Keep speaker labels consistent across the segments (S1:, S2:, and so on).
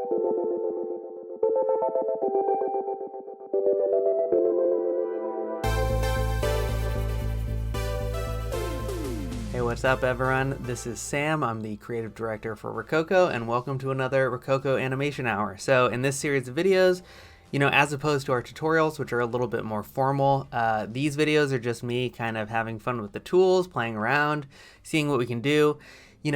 S1: Hey, what's up everyone? This is Sam. I'm the creative director for Rokoko, and welcome to another Rokoko Animation Hour. So in this series of videos, as opposed to our tutorials, which are a little bit more formal, these videos are just me kind of having fun with the tools, playing around, seeing what we can do,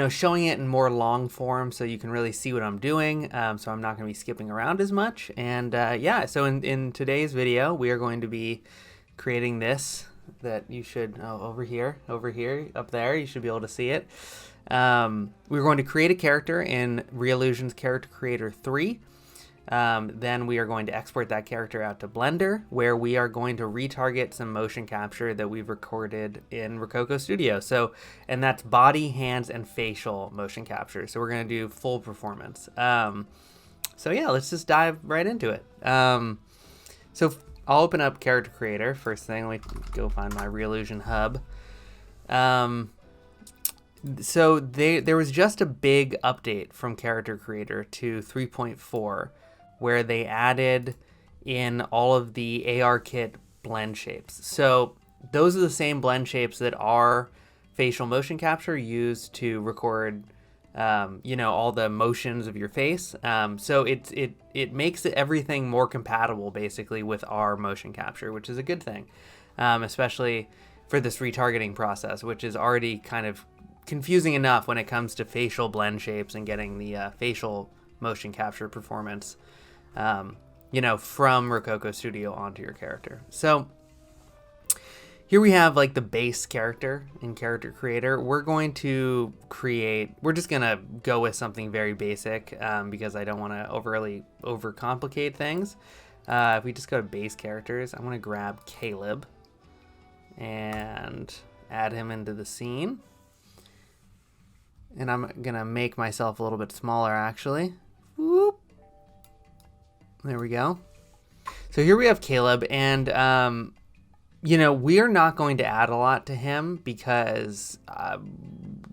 S1: showing it in more long form so you can really see what I'm doing. So I'm not going to be skipping around as much. And yeah, so in today's video, we are going to be creating this that you should, over here, up there, you should be able to see it. We're going to create a character in Reallusion's Character Creator 3. Then we are going to export that character out to Blender, where we are going to retarget some motion capture that we've recorded in Rokoko Studio. And that's body, hands, and facial motion capture. So we're going to do full performance. So yeah, let's just dive right into it. So I'll open up Character Creator. First thing, let me go find my Reallusion hub. So there was just a big update from Character Creator to 3.4, where they added in all of the ARKit blend shapes. So those are the same blend shapes that our facial motion capture used to record all the motions of your face. So it makes everything more compatible basically with our motion capture, which is a good thing, especially for this retargeting process, which is already kind of confusing enough when it comes to facial blend shapes and getting the facial motion capture performance, from Rokoko Studio onto your character. So here we have like the base character in Character Creator. We're just gonna go with something very basic because I don't want to overly overcomplicate things. If we just go to base characters, I'm gonna grab Caleb and add him into the scene. And I'm gonna make myself a little bit smaller actually. Whoop. There we go. So here we have Caleb, and we're not going to add a lot to him because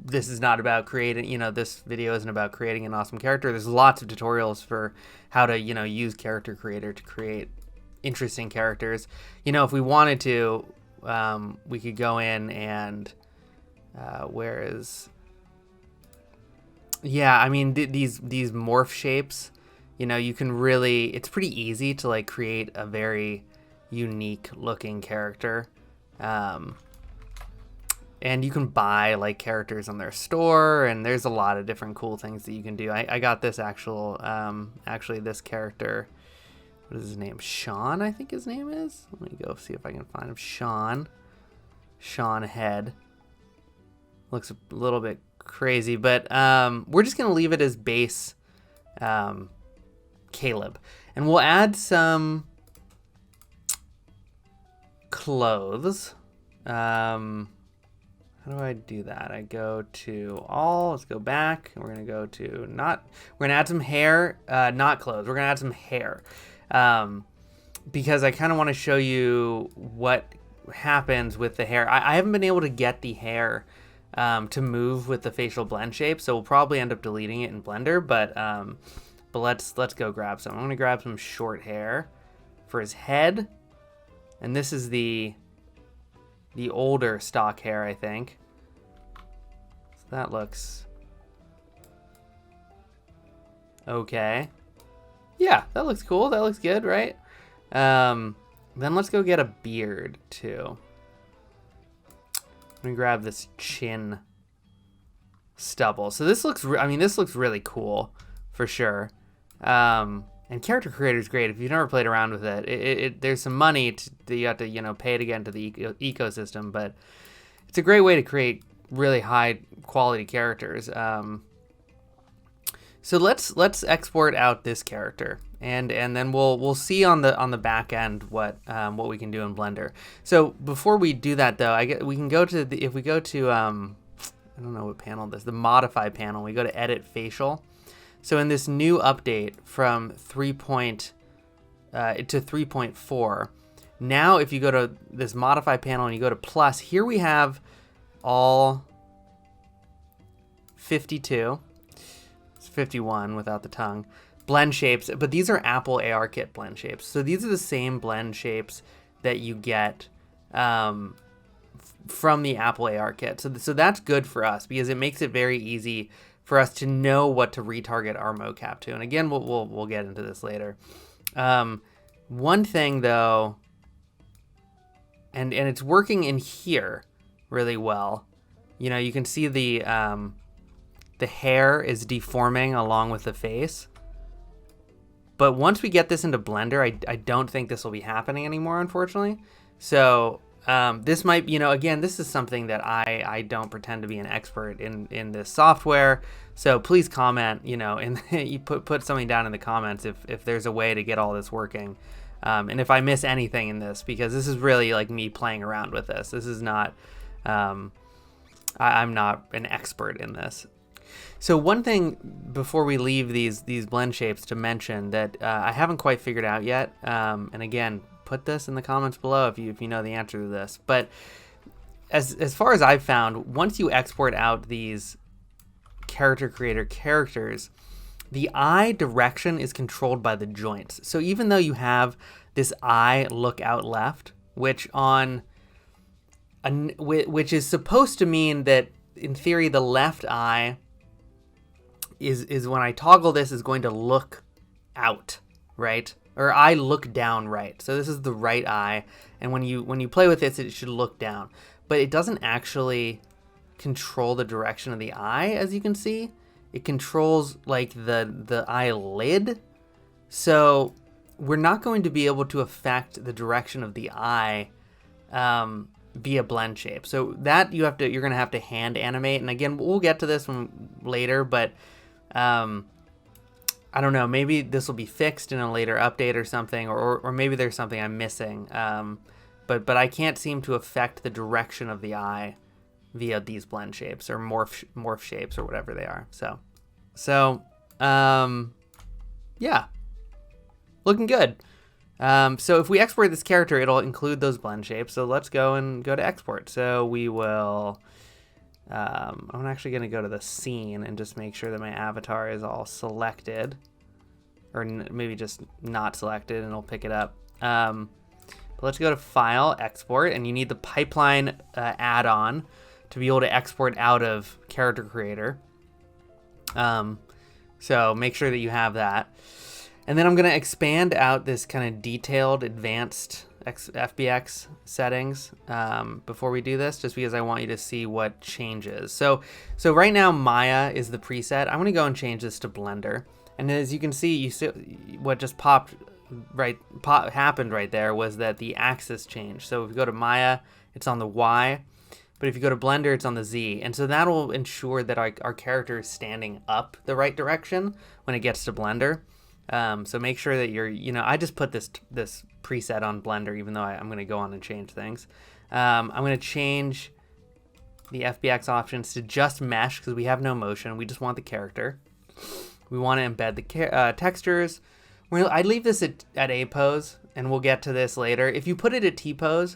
S1: this is not about creating, this video isn't about creating an awesome character. There's lots of tutorials for how to, use Character Creator to create interesting characters. If we wanted to, we could go in and, these morph shapes, you can really, it's pretty easy to like create a very unique looking character. And you can buy like characters on their store, and there's a lot of different cool things that you can do. I got this actually this character, what is his name? Sean, I think his name is. Let me go see if I can find him. Sean Head. Looks a little bit crazy, but we're just gonna leave it as base Caleb, and we'll add some clothes. How do I do that? I go to all, let's go back, and we're gonna go to we're gonna add some hair, not clothes, we're gonna add some hair, because I kind of want to show you what happens with the hair. I haven't been able to get the hair to move with the facial blend shape, so we'll probably end up deleting it in Blender, but let's go grab some. I'm gonna grab some short hair for his head, and this is the older stock hair, I think. So that looks okay. Yeah, that looks cool. That looks good, right? Then let's go get a beard too. I'm gonna grab this chin stubble. So this looks really cool for sure. And Character Creator is great. If you've never played around with it, there's some money that you have to pay to get into the ecosystem, but it's a great way to create really high quality characters. So let's export out this character, and then we'll see on the back end what we can do in Blender. So before we do that though, we can go to if we go to I don't know what panel this, the modify panel. We go to edit facial. So in this new update from 3 to 3.4, now if you go to this modify panel and you go to plus, here we have all 52. Let's 51 without the tongue. Blend shapes, but these are Apple ARKit blend shapes. So these are the same blend shapes that you get from the Apple ARKit. So that's good for us because it makes it very easy for us to know what to retarget our mocap to. And again, we'll get into this later. One thing though, and it's working in here really well. You know, you can see the hair is deforming along with the face. But once we get this into Blender, I don't think this will be happening anymore, unfortunately. So this might, you know, again, this is something that I don't pretend to be an expert in this software. So please comment, you know, and you put something down in the comments if there's a way to get all this working. And if I miss anything in this, because this is really like me playing around with this. This is not, I'm not an expert in this. So one thing before we leave these blend shapes to mention that I haven't quite figured out yet, and again, put this in the comments below if you know the answer to this. But as far as I've found, once you export out these character creator characters, the eye direction is controlled by the joints. So even though you have this eye look out left, which is supposed to mean that in theory the left eye is when I toggle this is going to look out, right? Or I look down right. So this is the right eye, and when you play with this, it should look down. But it doesn't actually control the direction of the eye, as you can see. It controls like the eyelid. So we're not going to be able to affect the direction of the eye via blend shape. So that you're gonna have to hand animate. And again, we'll get to this one later, but I don't know, maybe this will be fixed in a later update or something, or maybe there's something I'm missing. But I can't seem to affect the direction of the eye via these blend shapes or morph shapes or whatever they are. So yeah, looking good. So if we export this character, it'll include those blend shapes. So let's go to export. So we will, I'm actually going to go to the scene and just make sure that my avatar is all selected, or maybe just not selected, and it'll pick it up. But let's go to File, Export, and you need the pipeline add-on to be able to export out of Character Creator. So make sure that you have that. And then I'm going to expand out this kind of detailed, advanced FBX settings before we do this, just because I want you to see what changes. So right now Maya is the preset. I'm going to go and change this to Blender. And as you can see, what just happened right there was that the axis changed. So if you go to Maya, it's on the Y. But if you go to Blender, it's on the Z. And so that will ensure that our character is standing up the right direction when it gets to Blender. So make sure that I just put this preset on Blender, even though I'm going to go on and change things. I'm going to change the FBX options to just mesh because we have no motion. We just want the character. We want to embed the textures. I'd leave this at A pose, and we'll get to this later. If you put it at T pose,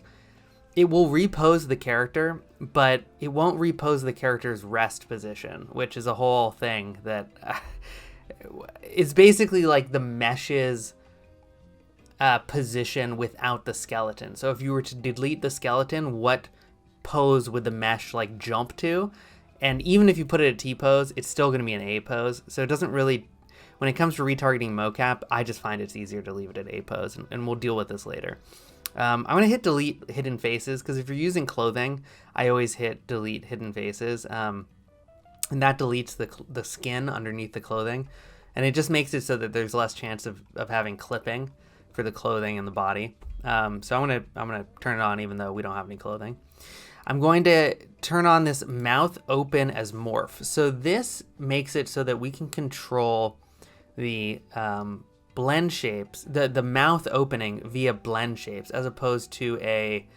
S1: it will repose the character, but it won't repose the character's rest position, which is a whole thing that it's basically like the mesh's position without the skeleton. So if you were to delete the skeleton, what pose would the mesh like jump to? And even if you put it at T pose, it's still going to be an A pose. So it doesn't really, when it comes to retargeting mocap, I just find it's easier to leave it at A pose, and we'll deal with this later. I'm going to hit delete hidden faces, because if you're using clothing, I always hit delete hidden faces. And that deletes the skin underneath the clothing. And it just makes it so that there's less chance of having clipping for the clothing and the body. So I'm gonna turn it on even though we don't have any clothing. I'm going to turn on this mouth open as morph. So this makes it so that we can control the blend shapes, the mouth opening via blend shapes, as opposed to a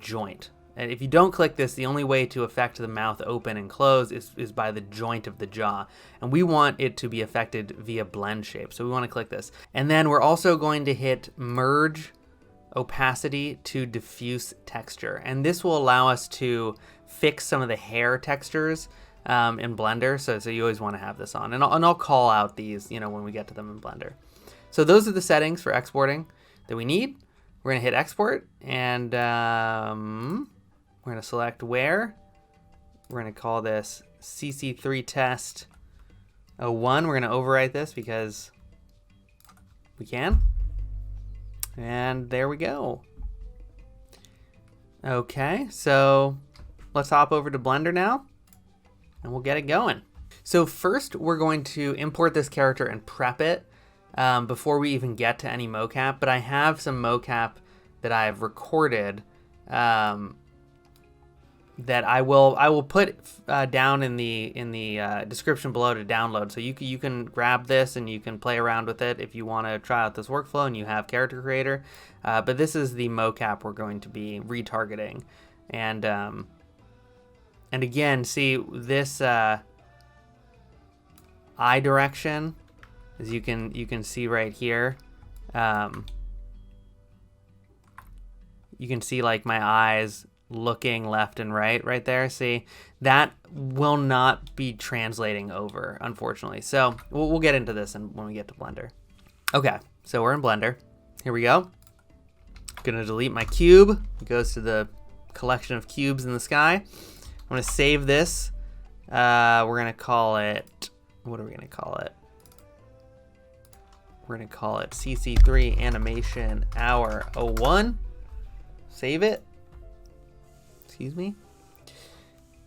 S1: joint. And if you don't click this, the only way to affect the mouth open and close is by the joint of the jaw. And we want it to be affected via blend shape. So we want to click this. And then we're also going to hit merge opacity to diffuse texture. And this will allow us to fix some of the hair textures in Blender. So you always want to have this on. And I'll call out these, you know, when we get to them in Blender. So those are the settings for exporting that we need. We're going to hit export, and we're going to select where. We're going to call this CC3 test 01. We're going to overwrite this because we can. And there we go. Okay, so let's hop over to Blender now, and we'll get it going. So first, we're going to import this character and prep it before we even get to any mocap. But I have some mocap that I've recorded that I will put down in the description below to download. So you can grab this and you can play around with it if you want to try out this workflow and you have Character Creator. But this is the mocap we're going to be retargeting, and again, see this eye direction, as you can see right here. You can see like my eyes looking left and right there. See, that will not be translating over, unfortunately. So we'll get into this when we get to Blender. Okay, so we're in Blender. Here we go. Gonna delete my cube. It goes to the collection of cubes in the sky. I'm gonna save this. We're gonna call it, what are we gonna call it? We're gonna call it CC3 Animation Hour 01. Save it. Excuse me.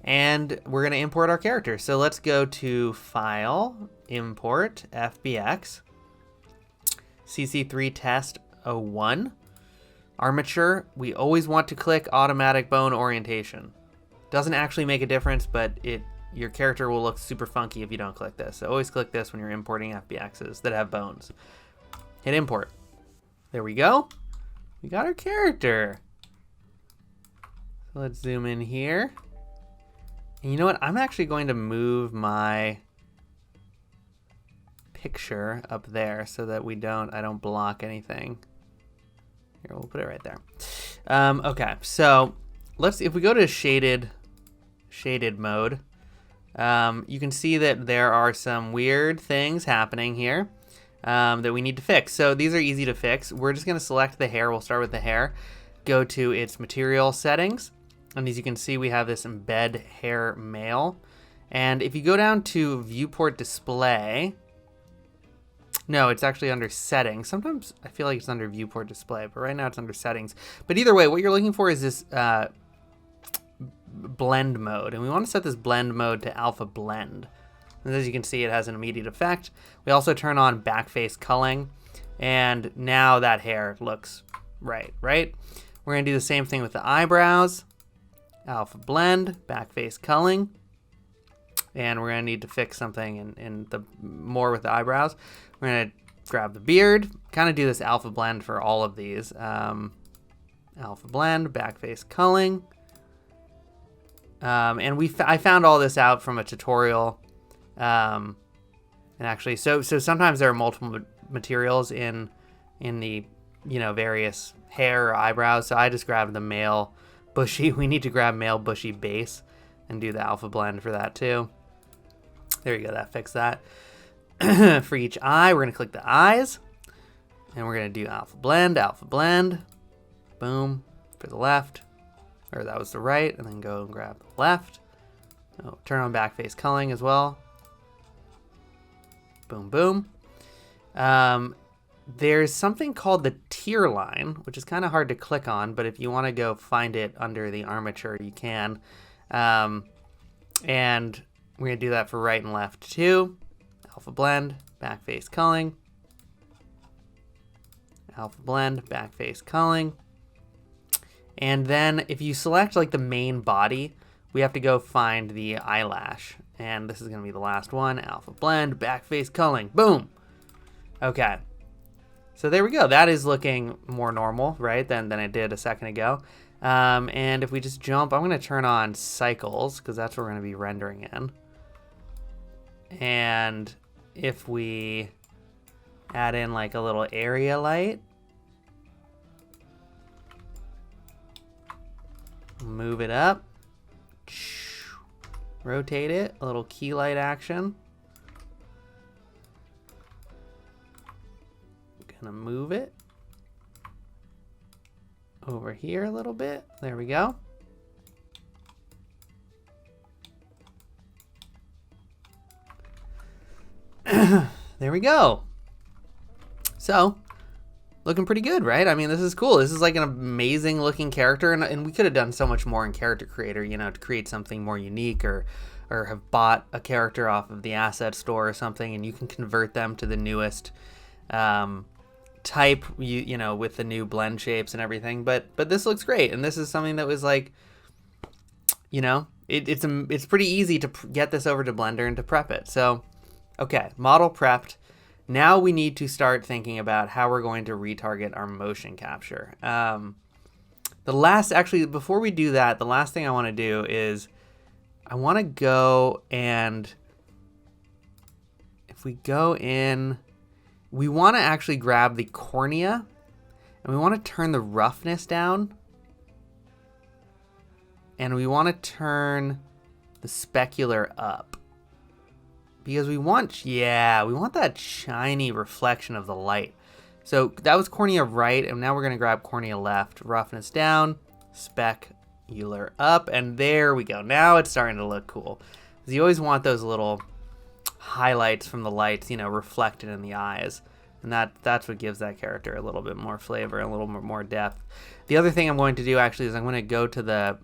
S1: And we're going to import our character. So let's go to File, Import, FBX, CC3 Test 01. Armature, we always want to click Automatic Bone Orientation. Doesn't actually make a difference, but your character will look super funky if you don't click this. So always click this when you're importing FBXs that have bones. Hit Import. There we go. We got our character. So let's zoom in here. And you know what? I'm actually going to move my picture up there so that I don't block anything. Here, we'll put it right there. Okay, so if we go to shaded mode, you can see that there are some weird things happening here that we need to fix. So these are easy to fix. We're just going to select the hair. We'll start with the hair. Go to its material settings. And as you can see, we have this embed hair male. And if you go down to viewport display, no, it's actually under settings. Sometimes I feel like it's under viewport display, but right now it's under settings. But either way, what you're looking for is this blend mode. And we want to set this blend mode to alpha blend. And as you can see, it has an immediate effect. We also turn on backface culling. And now that hair looks right? We're going to do the same thing with the eyebrows. Alpha blend, backface culling, and we're going to need to fix something in the more with the eyebrows. We're going to grab the beard, kind of do this alpha blend for all of these. Alpha blend, backface culling, and I found all this out from a tutorial. And actually, so sometimes there are multiple materials in the various hair or eyebrows. So I just grabbed the male bushy. We need to grab male bushy base and do the alpha blend for that too. There you go, that fixed that. For each eye, we're gonna click the eyes and we're gonna do alpha blend, boom, for the left, or that was the right, and then go and grab the left. Oh, turn on backface culling as well. Boom, boom. There's something called the tier line, which is kind of hard to click on, but if you want to go find it under the armature, you can. And we're going to do that for right and left too. Alpha blend, backface culling. Alpha blend, backface culling. And then if you select like the main body, we have to go find the eyelash. And this is going to be the last one. Alpha blend, backface culling. Boom. Okay. So there we go. That is looking more normal, right, than it did a second ago. And if we just jump, I'm going to turn on cycles because that's what we're going to be rendering in. And if we add in like a little area light, move it up. rotate it, a little key light action. Gonna move it over here a little bit. There we go. There we go. So, looking pretty good, right? I mean, this is cool. This is like an amazing looking character, and we could have done so much more in Character Creator, you know, to create something more unique, or have bought a character off of the asset store or something, and you can convert them to the newest type, you know, with the new blend shapes and everything. But this looks great, and this is something that was like, you know, it's pretty easy to get this over to Blender and to prep it. So, okay, model prepped. Now we need to start thinking about how we're going to retarget our motion capture. Actually, before we do that, the last thing I want to do is I want to go and, if we go in, we want to actually grab the cornea and we want to turn the roughness down. And we want to turn the specular up. Because we want that shiny reflection of the light. So that was cornea right, and now we're going to grab cornea left. Roughness down, specular up, and there we go. Now it's starting to look cool. Because you always want those little highlights from the lights, you know, reflected in the eyes. And that's what gives that character a little bit more flavor, a little more depth. The other thing I'm going to do actually is I'm going to go to the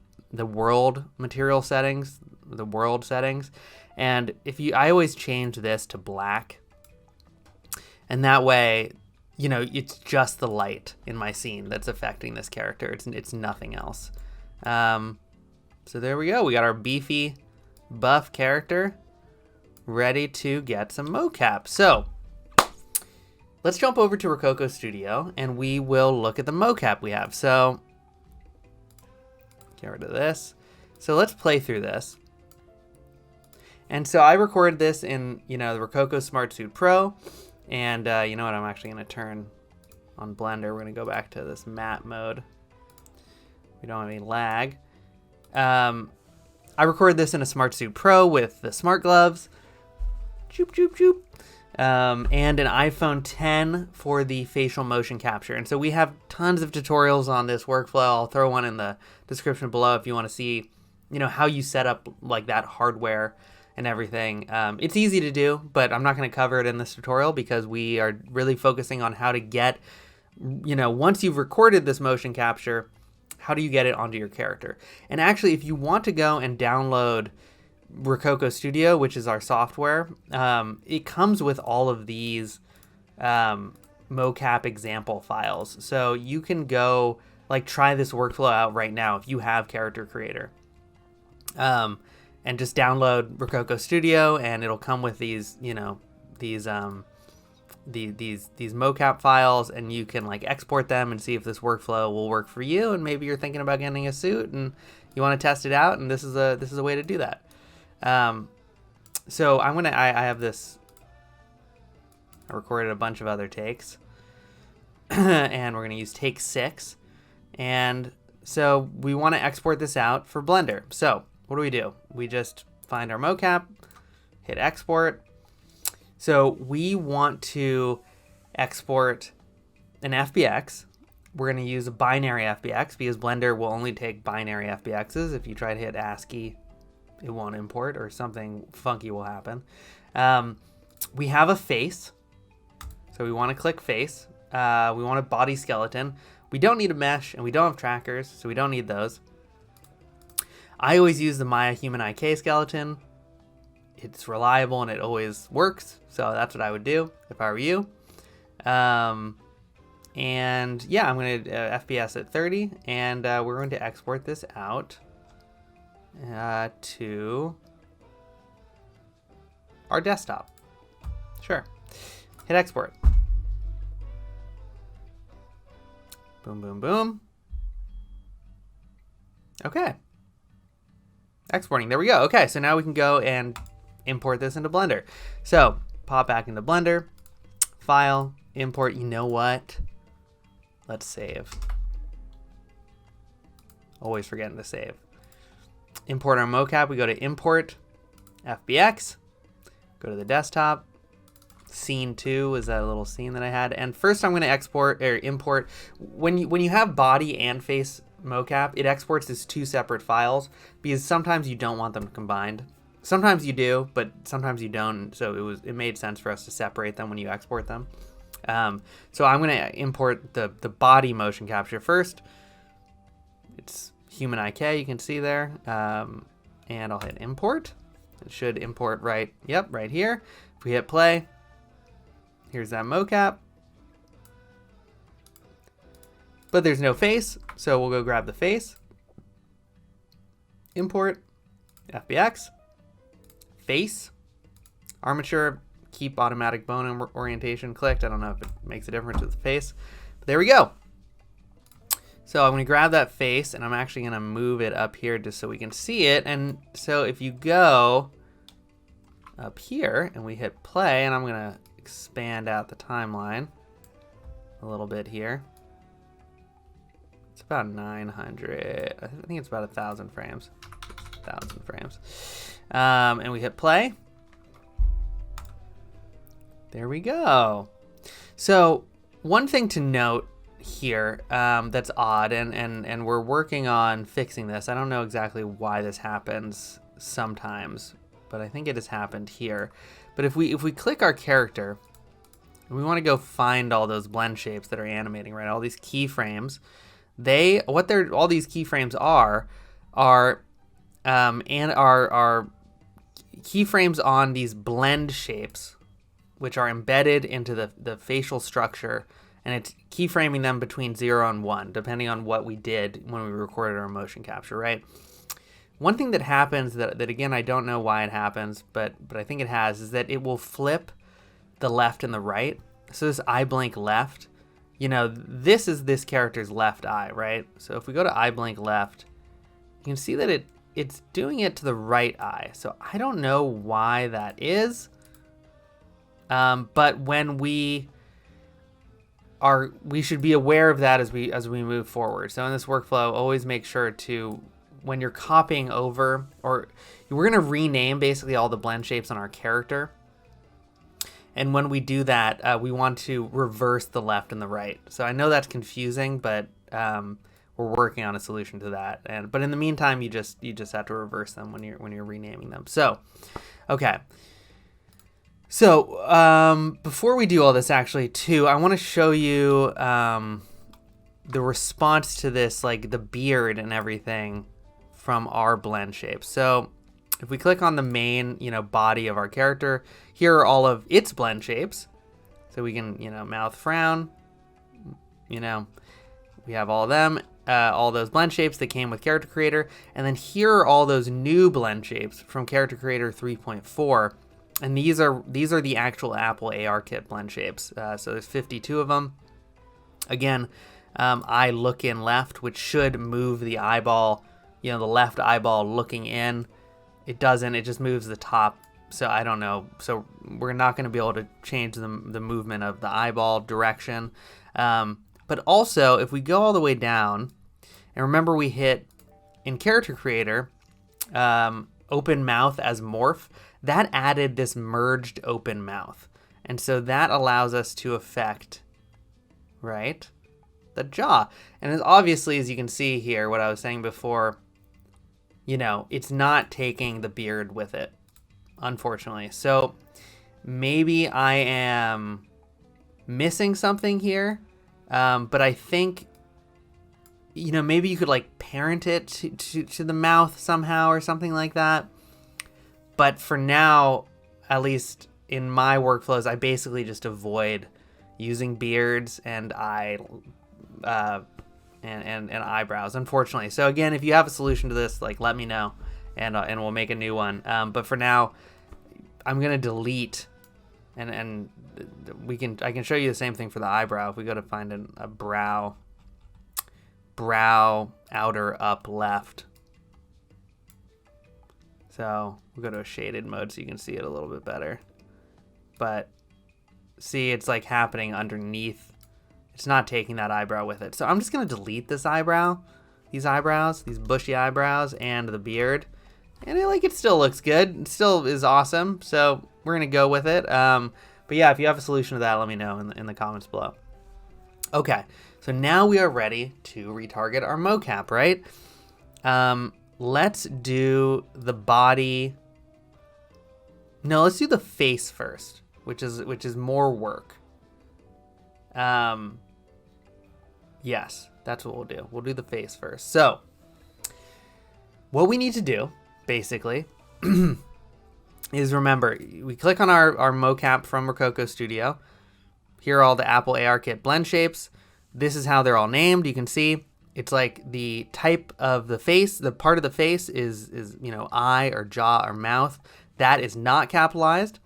S1: world material settings, the world settings. And I always change this to black, and that way, you know, it's just the light in my scene that's affecting this character. It's nothing else. So there we go. We got our beefy, buff character ready to get some mocap. So let's jump over to Rokoko Studio, and we will look at the mocap we have. So get rid of this. So let's play through this. And so I recorded this in, you know, the Rokoko Smartsuit Pro. And you know what, I'm actually going to turn on Blender. We're going to go back to this matte mode. We don't have any lag. I recorded this in a Smartsuit Pro with the Smartgloves. Choop, choop, choop. And an iPhone 10 for the facial motion capture. And so we have tons of tutorials on this workflow. I'll throw one in the description below if you want to see, you know, how you set up like that hardware and everything. It's easy to do, but I'm not going to cover it in this tutorial because we are really focusing on how to get, you know, once you've recorded this motion capture, how do you get it onto your character? And actually, if you want to go and download Rokoko Studio, which is our software, it comes with all of these mocap example files. So you can go like try this workflow out right now if you have Character Creator. And just download Rokoko Studio, and it'll come with these, you know, these mocap files, and you can like export them and see if this workflow will work for you. And maybe you're thinking about getting a suit and you want to test it out, and this is a way to do that. So I have this. I recorded a bunch of other takes, and we're gonna use take 6, and so we want to export this out for Blender. So what do? We just find our mocap, hit export. So we want to export an FBX. We're going to use a binary FBX because Blender will only take binary FBXs. If you try to hit ASCII, it won't import, or something funky will happen. We have a face. So we want to click face. We want a body skeleton. We don't need a mesh, and we don't have trackers, so we don't need those. I always use the Maya Human IK skeleton. It's reliable and it always works, so that's what I would do if I were you. And yeah, I'm going to FPS at 30, and we're going to export this out to our desktop. Sure. Hit export. Boom, boom, boom. Okay. Exporting. There we go. Okay, so now we can go and import this into Blender. So pop back into Blender, file, import. You know what? Let's save. Always forgetting to save. Import our mocap. We go to import, FBX, go to the desktop. Scene 2 is that little scene that I had. And first I'm going to export or import. When you have body and face mocap, it exports as 2 separate files because sometimes you don't want them combined. Sometimes you do, but sometimes you don't. So it made sense for us to separate them when you export them. So I'm going to import the body motion capture first. It's human IK, you can see there. And I'll hit import. It should import right here. If we hit play, here's that mocap. But there's no face, so we'll go grab the face. Import, FBX, face, armature, keep automatic bone orientation clicked. I don't know if it makes a difference with the face, but there we go. So I'm going to grab that face, and I'm actually going to move it up here just so we can see it. And so if you go up here and we hit play, and I'm going to expand out the timeline a little bit here. It's about 900. I think it's about 1,000 frames. 1,000 frames. And we hit play. There we go. So one thing to note here that's odd, and we're working on fixing this. I don't know exactly why this happens sometimes, but I think it has happened here. But if we click our character, and we want to go find all those blend shapes that are animating, right? All these keyframes. All these keyframes are keyframes on these blend shapes, which are embedded into the facial structure, and it's keyframing them between 0 and 1, depending on what we did when we recorded our motion capture, right? One thing that happens that again, I don't know why it happens, but I think it has, is that it will flip the left and the right. So this eye blink left, this is this character's left eye, right? So if we go to eye blink left, you can see that it's doing it to the right eye. So I don't know why that is. But when we should be aware of that as we move forward. So in this workflow, always make sure to, when you're copying over, or we're going to rename basically all the blend shapes on our character. And when we do that, we want to reverse the left and the right. So I know that's confusing, but we're working on a solution to that. But in the meantime, you just have to reverse them when you're renaming them. So, okay. So before we do all this, actually, too, I want to show you the response to this, like the beard and everything from our blend shapes. So if we click on the main, body of our character, here are all of its blend shapes. So we can, mouth frown, we have all of them, all those blend shapes that came with Character Creator. And then here are all those new blend shapes from Character Creator 3.4. And these are the actual Apple ARKit blend shapes. So there's 52 of them. Again, eye look in left, which should move the eyeball, the left eyeball looking in. It doesn't, it just moves the top. So I don't know. So we're not going to be able to change the movement of the eyeball direction. But also, if we go all the way down, and remember we hit, in Character Creator, open mouth as morph, that added this merged open mouth. And so that allows us to affect, right, the jaw. And as obviously, as you can see here, what I was saying before, it's not taking the beard with it, unfortunately. So maybe I am missing something here, but I think, maybe you could like parent it to the mouth somehow or something like that. But for now, at least in my workflows, I basically just avoid using beards and and eyebrows, unfortunately. So again, if you have a solution to this, like, let me know, and we'll make a new one. But for now, I'm gonna delete, and I can show you the same thing for the eyebrow. If we go to find a brow outer up left. So we'll go to a shaded mode so you can see it a little bit better. But see, it's like happening underneath. It's not taking that eyebrow with it. So I'm just going to delete this eyebrow, these eyebrows, these bushy eyebrows, and the beard. And it still looks good. It still is awesome. So we're going to go with it. But yeah, if you have a solution to that, let me know in the comments below. Okay, so now we are ready to retarget our mocap, right? Let's do the body. No, let's do the face first, which is more work. Yes, that's what we'll do. We'll do the face first. So what we need to do, basically, is remember, we click on our mocap from Rokoko Studio. Here are all the Apple ARKit Blendshapes. This is how they're all named. You can see it's like the type of the face, the part of the face is eye or jaw or mouth. That is not capitalized.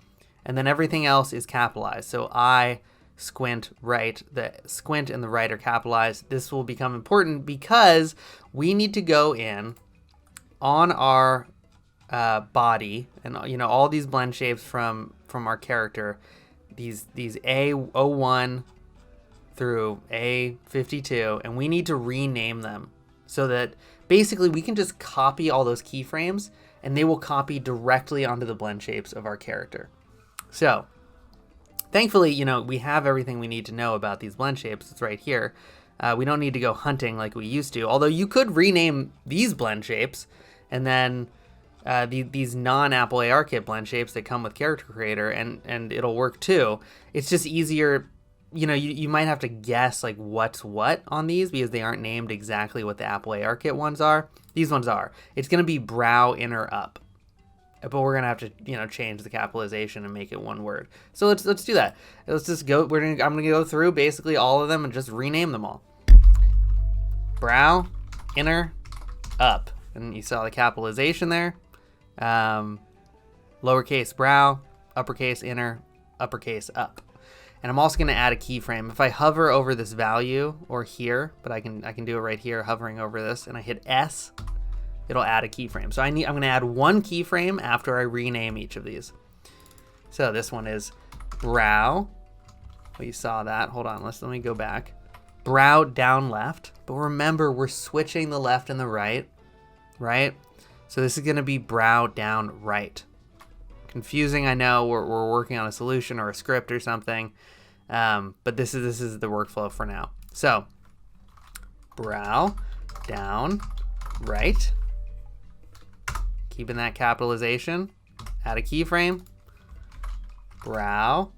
S1: And then everything else is capitalized. So eye, squint, right. The squint and the right are capitalized. This will become important because we need to go in on our body and all these blend shapes from our character, these A01 through A52, and we need to rename them so that basically we can just copy all those keyframes and they will copy directly onto the blend shapes of our character. So thankfully, we have everything we need to know about these blend shapes. It's right here. We don't need to go hunting like we used to, although you could rename these blend shapes and then these non-Apple ARKit blend shapes that come with Character Creator, and it'll work too. It's just easier. You might have to guess like what's what on these because they aren't named exactly what the Apple ARKit ones are. These ones are. It's going to be brow inner up, but we're going to have to change the capitalization and make it one word. So let's do that. Let's just go. I'm going to go through basically all of them and just rename them all. Brow inner up, and you saw the capitalization there. Lowercase brow, uppercase inner, uppercase up. And I'm also going to add a keyframe. If I hover over this value or here, but I can do it right here, hovering over this, and I hit S, it'll add a keyframe. So I'm going to add one keyframe after I rename each of these. So this one is brow. Well, you saw that. Hold on, let me go back. Brow down left. But remember, we're switching the left and the right, right? So this is going to be brow down right. Confusing, I know. We're working on a solution or a script or something, but this is the workflow for now. So brow down right, keeping that capitalization. Add a keyframe. Brow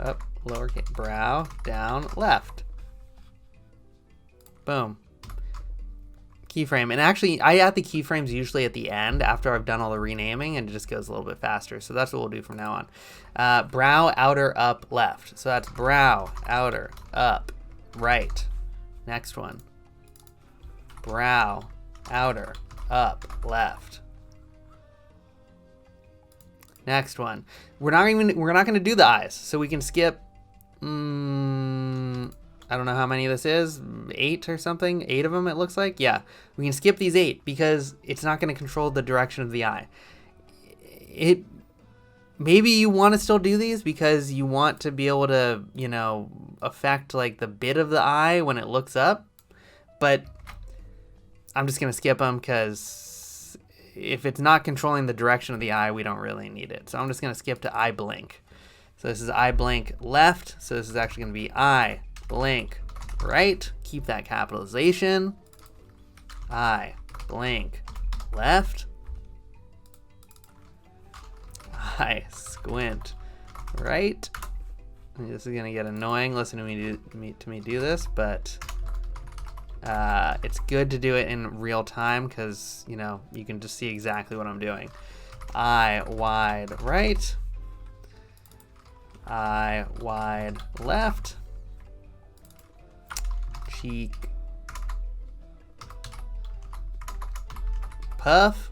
S1: up, lowercase, brow down left. Boom. Keyframe. And actually, I add the keyframes usually at the end after I've done all the renaming, and it just goes a little bit faster. So that's what we'll do from now on. Brow outer up left. So that's brow outer up right. Next one. Brow outer up left. Next one. We're not going to do the eyes, so we can skip. I don't know how many this is, 8 or something, 8 of them it looks like. Yeah, we can skip these 8 because it's not going to control the direction of the eye. Maybe you want to still do these because you want to be able to, affect like the bit of the eye when it looks up, but I'm just going to skip them because if it's not controlling the direction of the eye, we don't really need it. So I'm just going to skip to eye blink. So this is eye blink left, so this is actually going to be eye blink right. Keep that capitalization. Eye blink left. Eye squint right. This is gonna get annoying. Listen to me do this, but it's good to do it in real time because you can just see exactly what I'm doing. Eye wide right. Eye wide left. Cheek puff.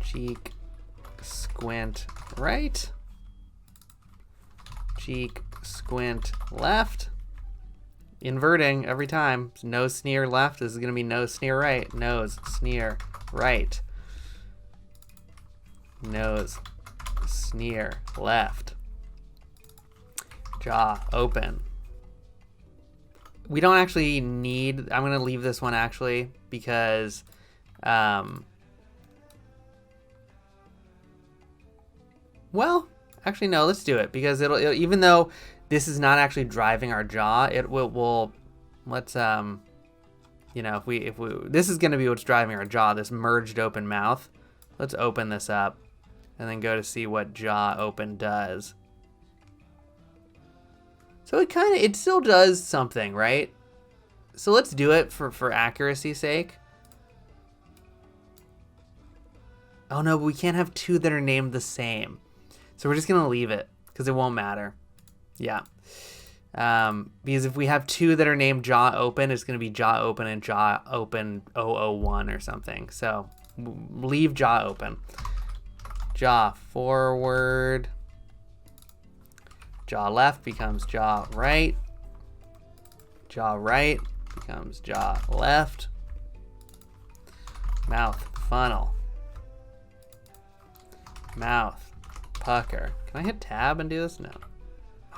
S1: Cheek squint right. Cheek squint left. Inverting every time. Nose sneer left. This is going to be nose sneer right. Nose sneer right. Nose sneer left. Jaw open. We don't actually need, I'm going to leave this one actually because Well, actually, no, let's do it, because it'll even though this is not actually driving our jaw, it will let's, you know, if we, this is going to be what's driving our jaw, this merged open mouth. Let's open this up and then go to see what jaw open does. So it still does something, right? So let's do it for accuracy's sake. Oh no, but we can't have two that are named the same. So we're just gonna leave it because it won't matter. Yeah. Because if we have two that are named jaw open, it's gonna be jaw open and jaw open 001 or something. So leave jaw open. Jaw forward. Jaw left becomes jaw right. Jaw right becomes jaw left. Mouth funnel. Mouth pucker. Can I hit tab and do this? No.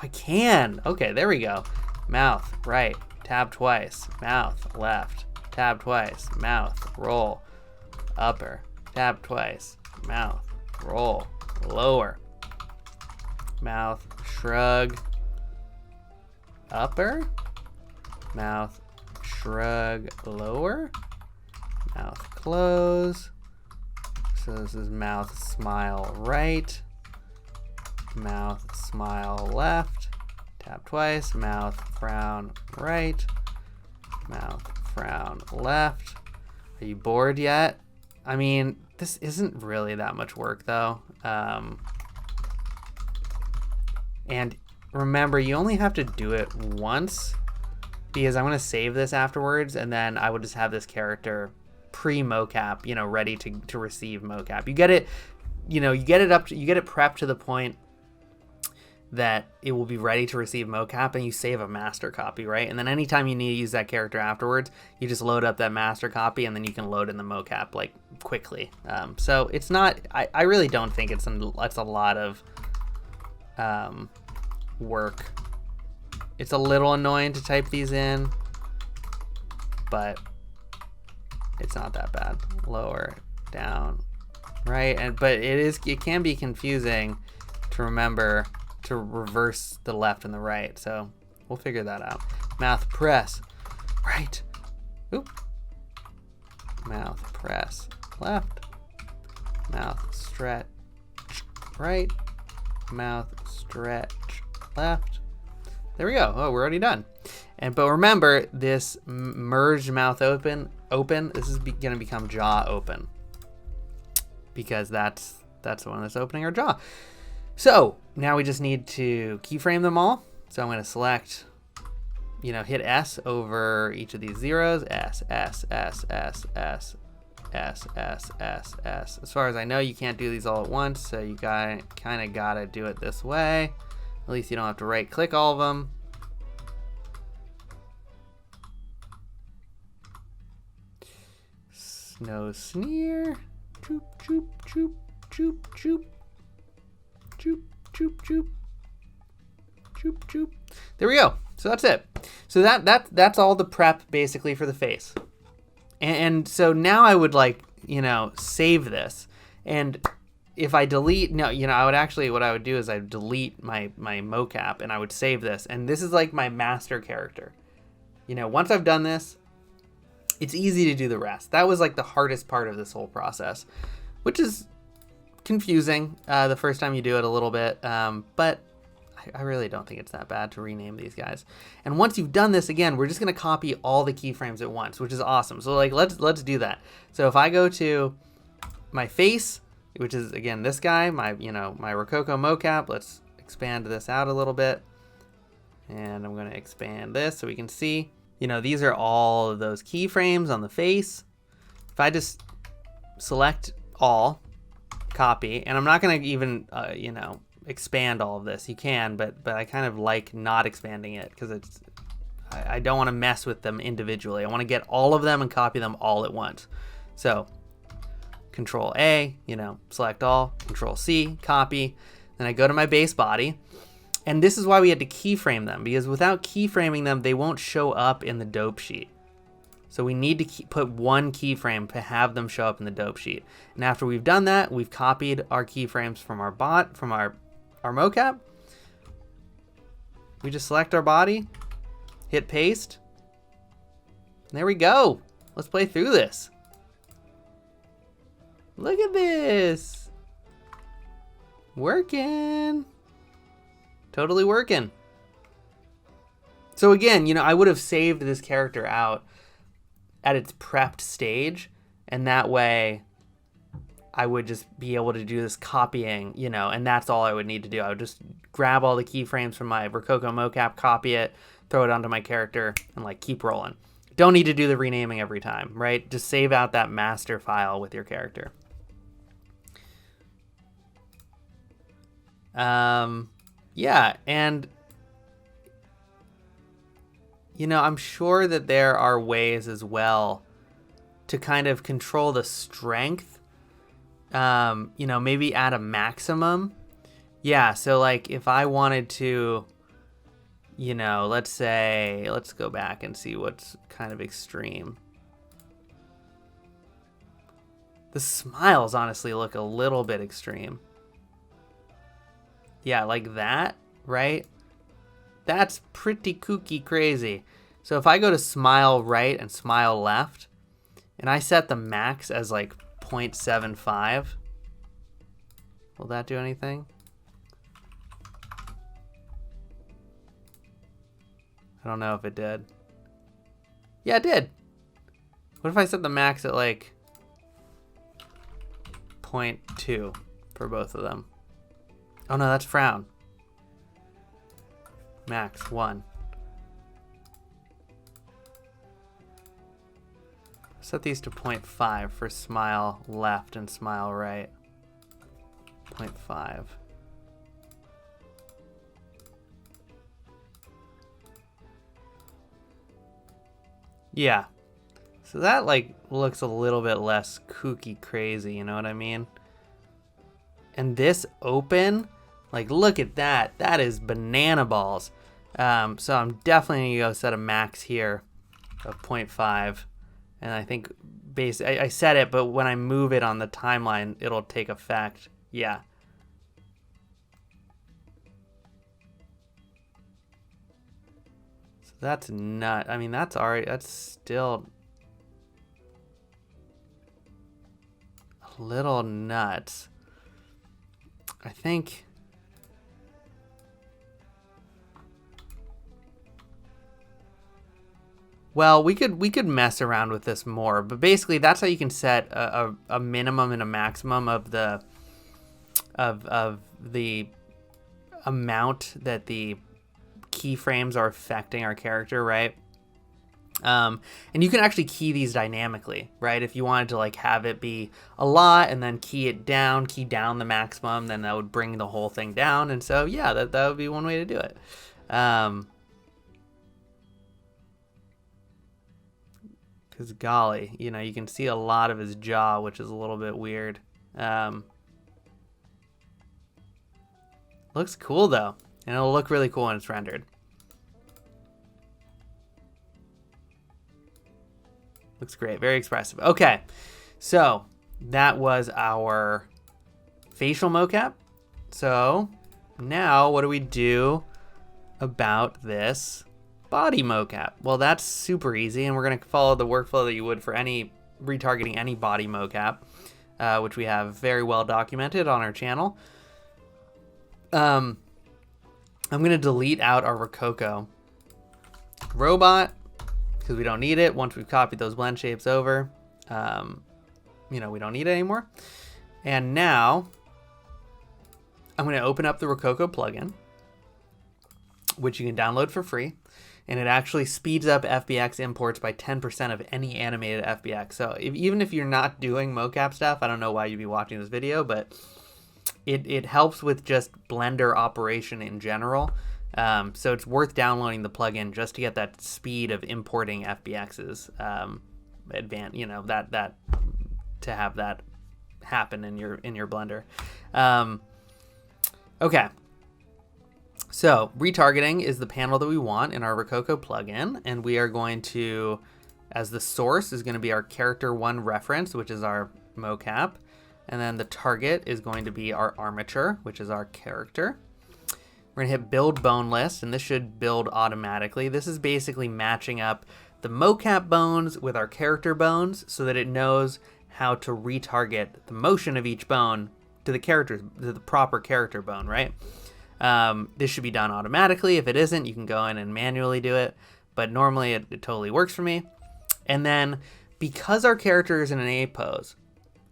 S1: I can. Okay, there we go. Mouth right. Tab twice. Mouth left. Tab twice. Mouth roll. Upper. Tab twice. Mouth roll. Lower. Mouth shrug. Upper. Mouth shrug lower. Mouth close. So this is mouth smile right. Mouth smile left. Tap twice. Mouth frown right. Mouth frown left. Are you bored yet? I mean, this isn't really that much work though. And remember, you only have to do it once, because I'm gonna save this afterwards, and then I would just have this character pre-mocap, you know, ready to receive mocap. You get it, you know, you get it prepped to the point that it will be ready to receive mocap, and you save a master copy, right? And then anytime you need to use that character afterwards, you just load up that master copy, and then you can load in the mocap like quickly. So it's not, I really don't think it's a lot of work. It's a little annoying to type these in, but it's not that bad. Lower, down, right? But it can be confusing to remember to reverse the left and the right. So we'll figure that out. Mouth press, right. Oop. Mouth press, left. Mouth stretch, right. Mouth stretch, left. There we go. Oh, we're already done. But remember, this merged mouth open, this is going to become jaw open, because that's the one that's opening our jaw. So now we just need to keyframe them all. So I'm going to select, you know, hit S over each of these zeros. S, S, S, S, S, S, S, S, S. As far as I know, you can't do these all at once, so you kind of got to do it this way. At least you don't have to right click all of them. No sneer. Choop, choop, choop, choop, choop. Choop, choop, choop. Choop, choop. There we go. So that's it. So that's all the prep basically for the face. And so now I would, like, you know, save this. And if I delete, no, you know, I would actually, what I would do is I would delete my mocap, and I would save this. And this is like my master character. You know, once I've done this, it's easy to do the rest. That was like the hardest part of this whole process, which is confusing the first time you do it a little bit. But I really don't think it's that bad to rename these guys. And once you've done this, again, we're just going to copy all the keyframes at once, which is awesome. So like, let's do that. So if I go to my face, which is again this guy, my Rokoko mocap, let's expand this out a little bit. And I'm going to expand this so we can see, you know, these are all of those keyframes on the face. If I just select all, copy, and I'm not going to even, you know, expand all of this. You can, but I kind of like not expanding it, because I don't want to mess with them individually. I want to get all of them and copy them all at once. So Control A, you know, select all, Control C, copy. Then I go to my base body. And this is why we had to keyframe them, because without keyframing them, they won't show up in the dope sheet. So we need to put one keyframe to have them show up in the dope sheet. And after we've done that, we've copied our keyframes from our mocap. We just select our body, hit paste. There we go. Let's play through this. Look at this. Working. Totally working. So again, you know, I would have saved this character out at its prepped stage, and that way I would just be able to do this copying, you know, and that's all I would need to do. I would just grab all the keyframes from my Rokoko mocap, copy it, throw it onto my character, and like keep rolling. Don't need to do the renaming every time, right? Just save out that master file with your character. Yeah, and you know, I'm sure that there are ways as well to kind of control the strength. You know, maybe at a maximum. Yeah, so like if I wanted to, you know, let's go back and see what's kind of extreme. The smiles honestly look a little bit extreme. Yeah, like that, right? That's pretty kooky crazy. So if I go to smile right and smile left, and I set the max as like 0.75, will that do anything? I don't know if it did. Yeah, it did. What if I set the max at like 0.2 for both of them? Oh no, that's frown. Max 1. Set these to 0.5 for smile left and smile right. 0.5. Yeah. So that like looks a little bit less kooky crazy, you know what I mean? And this open, like look at that. That is banana balls. So I'm definitely gonna go set a max here of 0.5. And I think I set it, but when I move it on the timeline, it'll take effect. Yeah. So that's nut. I mean, that's still a little nuts. I think. Well, we could mess around with this more, but basically that's how you can set a minimum and a maximum of the amount that the keyframes are affecting our character, right? And you can actually key these dynamically, right? If you wanted to like have it be a lot and then key down the maximum, then that would bring the whole thing down. And so yeah, that would be one way to do it. Because golly, you know, you can see a lot of his jaw, which is a little bit weird. Looks cool though, and it'll look really cool when it's rendered. Looks great, very expressive. Okay, so that was our facial mocap. So now what do we do about this body mocap? Well, that's super easy, and we're going to follow the workflow that you would for any retargeting any body mocap, which we have very well documented on our channel. I'm going to delete out our Rokoko robot because we don't need it. Once we've copied those blend shapes over, you know, we don't need it anymore. And now I'm going to open up the Rokoko plugin, which you can download for free. And it actually speeds up FBX imports by 10% of any animated FBX. So even if you're not doing mocap stuff, I don't know why you'd be watching this video, but it helps with just Blender operation in general. So it's worth downloading the plugin just to get that speed of importing FBXs. You know, that to have that happen in your Blender. Okay. So retargeting is the panel that we want in our Rokoko plugin, and we are going to as the source is going to be our character 1 reference, which is our mocap. And then the target is going to be our armature, which is our character. We're going to hit build bone list, and this should build automatically. This is basically matching up the mocap bones with our character bones so that it knows how to retarget the motion of each bone to the proper character bone, right? This should be done automatically. If it isn't, you can go in and manually do it, but normally it totally works for me. And then because our character is in an A pose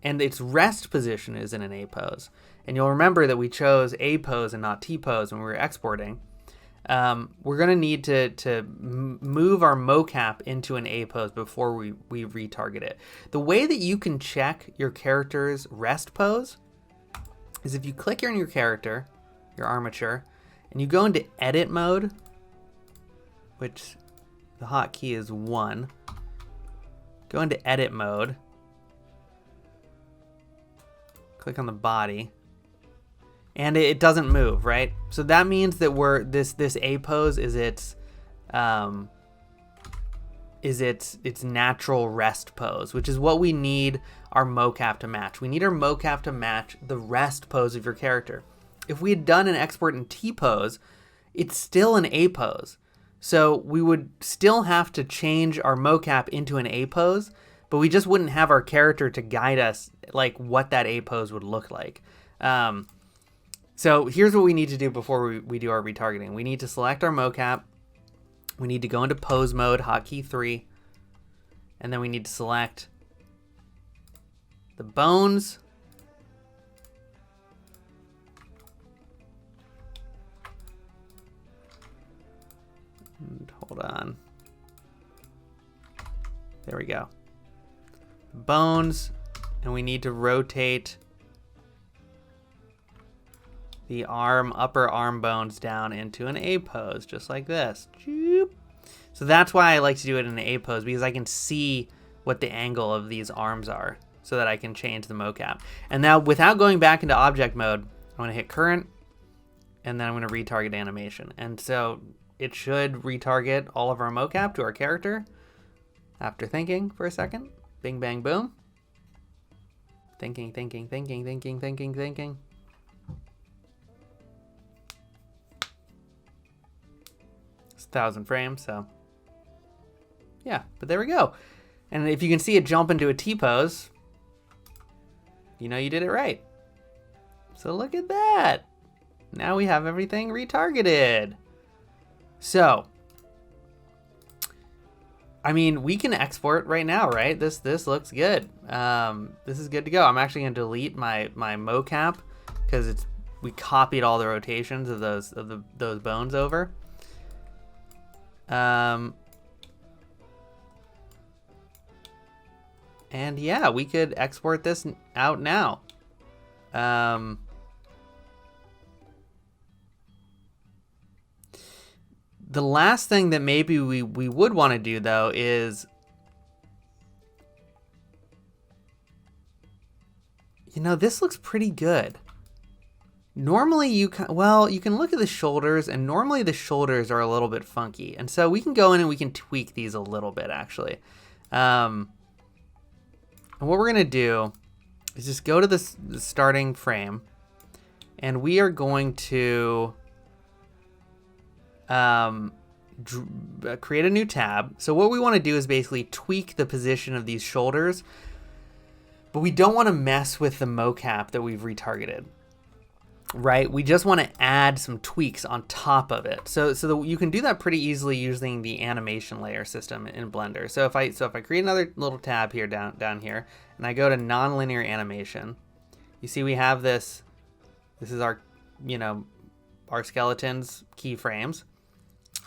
S1: and its rest position is in an A pose, and you'll remember that we chose A pose and not T pose when we were exporting, we're going to need to move our mocap into an A pose before we retarget it. The way that you can check your character's rest pose is if you click here on your character, your armature, and you go into edit mode, which the hotkey is 1. Go into edit mode, click on the body, and it doesn't move, right? So that means that this A pose is its natural rest pose, which is what we need our mocap to match. We need our mocap to match the rest pose of your character. If we had done an export in T pose, it's still an A pose. So we would still have to change our mocap into an A pose, but we just wouldn't have our character to guide us like what that A pose would look like. So here's what we need to do before we do our retargeting. We need to select our mocap. We need to go into pose mode, hotkey 3, and then we need to select the bones. And hold on. There we go. Bones, and we need to rotate the upper arm bones down into an A pose, just like this. So that's why I like to do it in an A pose, because I can see what the angle of these arms are so that I can change the mocap. And now without going back into object mode, I'm going to hit current, and then I'm going to retarget animation. And so it should retarget all of our mocap to our character after thinking for a second. Bing, bang, boom. Thinking. It's 1,000 frames, so yeah, but there we go. And if you can see it jump into a T pose, you know you did it right. So look at that. Now we have everything retargeted. So, I mean, we can export right now, right? This looks good. This is good to go. I'm actually gonna delete my mocap because we copied all the rotations of those bones over. And yeah, we could export this out now. The last thing that maybe we would want to do though is, you know, this looks pretty good. Normally you can look at the shoulders, and normally the shoulders are a little bit funky. And so we can go in and we can tweak these a little bit actually. And what we're going to do is just go to the starting frame, and we are going to create a new tab. So what we want to do is basically tweak the position of these shoulders, but we don't want to mess with the mocap that we've retargeted. Right, we just want to add some tweaks on top of it. So you can do that pretty easily using the animation layer system in Blender. So if I create another little tab here down here, and I go to nonlinear animation, you see we have this. This is our our skeleton's keyframes.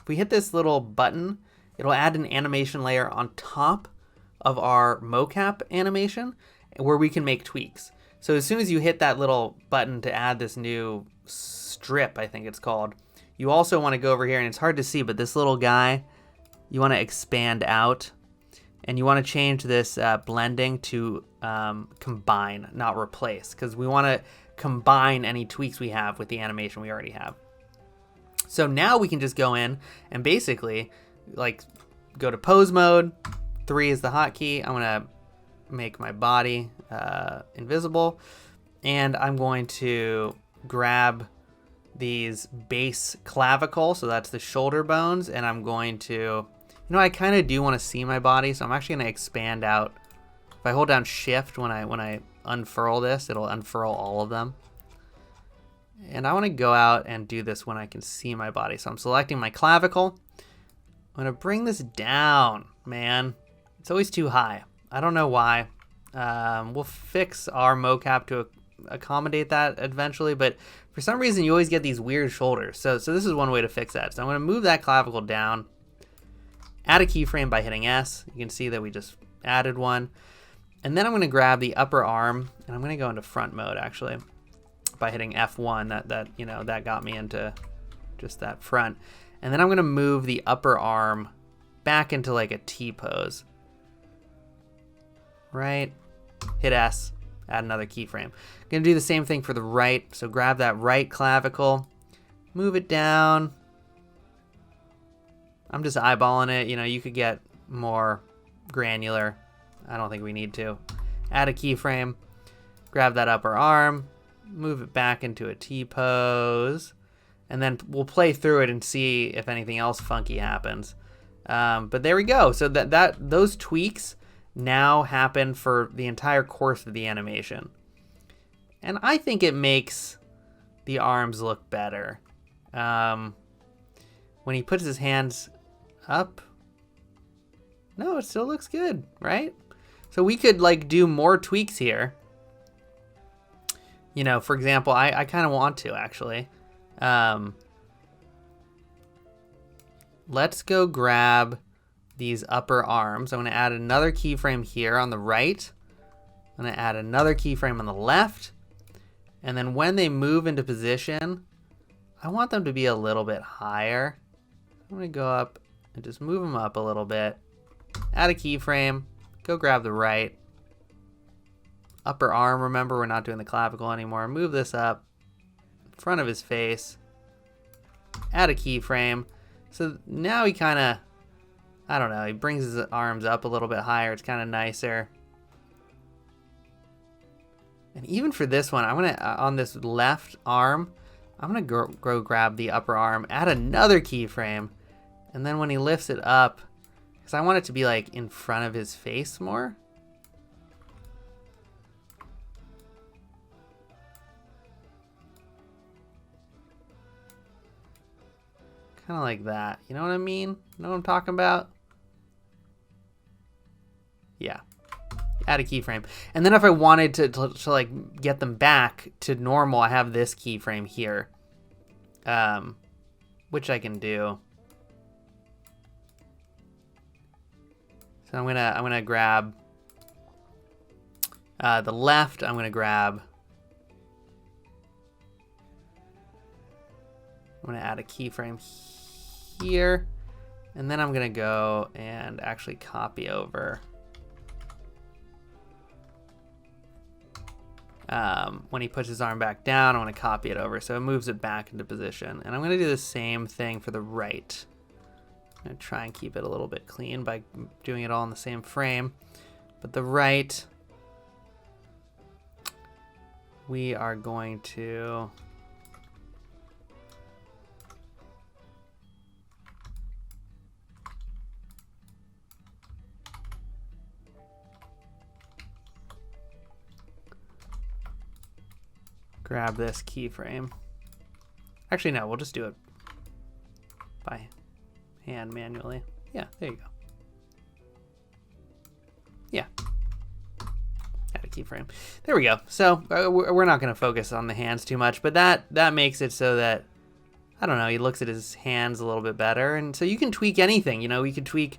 S1: If we hit this little button, it'll add an animation layer on top of our mocap animation where we can make tweaks. So as soon as you hit that little button to add this new strip, I think it's called, you also want to go over here, and it's hard to see, but this little guy, you want to expand out, and you want to change this blending to combine, not replace, because we want to combine any tweaks we have with the animation we already have. So now we can just go in and basically like go to pose mode, 3 is the hotkey. I'm gonna make my body invisible, and I'm going to grab these base clavicle, so that's the shoulder bones, and I'm going to, you know, I kind of do want to see my body, so I'm actually going to expand out. If I hold down shift when I unfurl this, it'll unfurl all of them. And I want to go out and do this when I can see my body. So I'm selecting my clavicle. I'm going to bring this down, man. It's always too high. I don't know why. We'll fix our mocap to accommodate that eventually, but for some reason you always get these weird shoulders. So this is one way to fix that. So I'm going to move that clavicle down, add a keyframe by hitting S. You can see that we just added one. And then I'm going to grab the upper arm, and I'm going to go into front mode actually by hitting F1. That got me into just that front. And then I'm going to move the upper arm back into like a T pose. Right, hit S, add another keyframe. I'm gonna do the same thing for the right. So grab that right clavicle, move it down. I'm just eyeballing it. You know, you could get more granular. I don't think we need to. Add a keyframe, grab that upper arm, move it back into a T pose, and then we'll play through it and see if anything else funky happens. But there we go. So those tweaks now happen for the entire course of the animation. And I think it makes the arms look better. When he puts his hands up, no, it still looks good, right? So we could like do more tweaks here. You know, for example, I kind of want to actually. Let's go grab these upper arms. I'm going to add another keyframe here on the right. I'm going to add another keyframe on the left. And then when they move into position, I want them to be a little bit higher. I'm going to go up and just move them up a little bit. Add a keyframe. Go grab the right. Upper arm, remember we're not doing the clavicle anymore. Move this up in front of his face. Add a keyframe. So now he kind of, I don't know, he brings his arms up a little bit higher. It's kind of nicer. And even for this one, I'm going to, on this left arm, I'm going to go grab the upper arm, add another keyframe, and then when he lifts it up, because I want it to be like in front of his face more. Kind of like that. You know what I mean? You know what I'm talking about? Yeah. Add a keyframe. And then if I wanted to like get them back to normal, I have this keyframe here, which I can do. So I'm gonna grab the left. I'm gonna add a keyframe here, and then I'm gonna go and actually copy over when he puts his arm back down. I want to copy it over so it moves it back into position. And I'm going to do the same thing for the right. I'm going to try and keep it a little bit clean by doing it all in the same frame. But the right, we are going to grab this keyframe. Actually, no, we'll just do it by hand manually. Yeah, there you go. Yeah. Add a keyframe. There we go. So we're not going to focus on the hands too much, but that makes it so that, I don't know, he looks at his hands a little bit better. And so you can tweak anything. You know, we could tweak,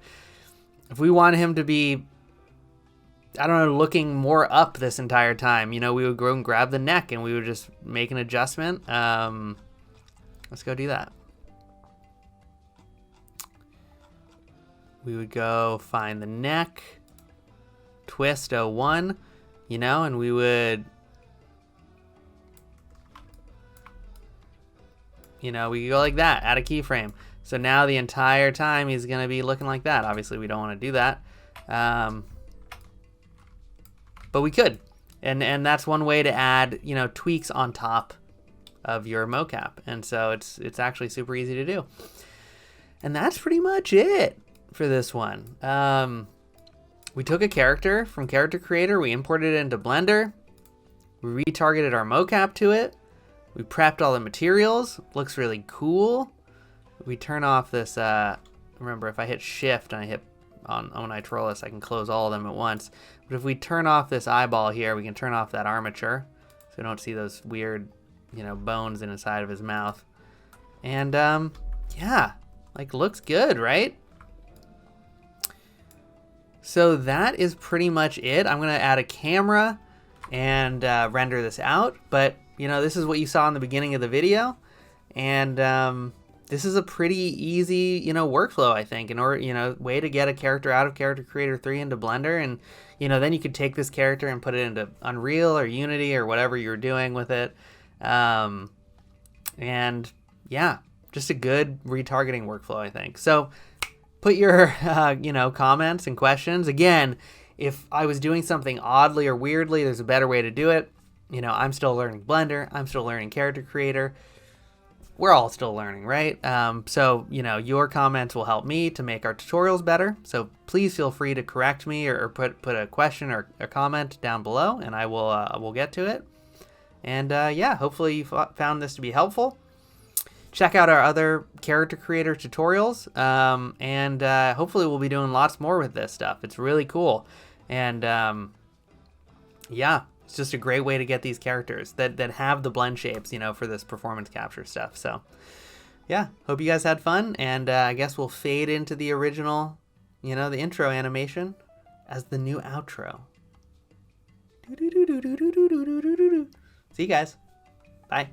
S1: if we want him to be, I don't know, looking more up this entire time, you know, we would go and grab the neck and we would just make an adjustment. Let's go do that. We would go find the neck, twist 01, you know, and we would, you know, we could go like that, add a keyframe. So now the entire time he's going to be looking like that. Obviously we don't want to do that. But we could. And that's one way to add, you know, tweaks on top of your mocap. And so it's actually super easy to do. And that's pretty much it for this one. We took a character from Character Creator, we imported it into Blender, we retargeted our mocap to it, we prepped all the materials, looks really cool. We turn off this, remember if I hit shift and I hit on nitrolis, I can close all of them at once. But if we turn off this eyeball here, we can turn off that armature, so we don't see those weird, you know, bones inside of his mouth. And yeah, like looks good, right? So that is pretty much it. I'm gonna add a camera and render this out, but you know, this is what you saw in the beginning of the video, and this is a pretty easy, you know, workflow, I think, in order, you know, way to get a character out of Character Creator 3 into Blender, and you know, then you could take this character and put it into Unreal or Unity or whatever you're doing with it, and yeah, just a good retargeting workflow, I think. So put your, you know, comments and questions. Again, if I was doing something oddly or weirdly, there's a better way to do it. You know, I'm still learning Blender. I'm still learning Character Creator. We're all still learning, right? So, you know, your comments will help me to make our tutorials better. So please feel free to correct me or put a question or a comment down below, and I will get to it. And yeah, hopefully you found this to be helpful. Check out our other Character Creator tutorials, and hopefully we'll be doing lots more with this stuff. It's really cool, and yeah, it's just a great way to get these characters that have the blend shapes, you know, for this performance capture stuff. So yeah, hope you guys had fun, and I guess we'll fade into the original, you know, the intro animation as the new outro. See you guys. Bye.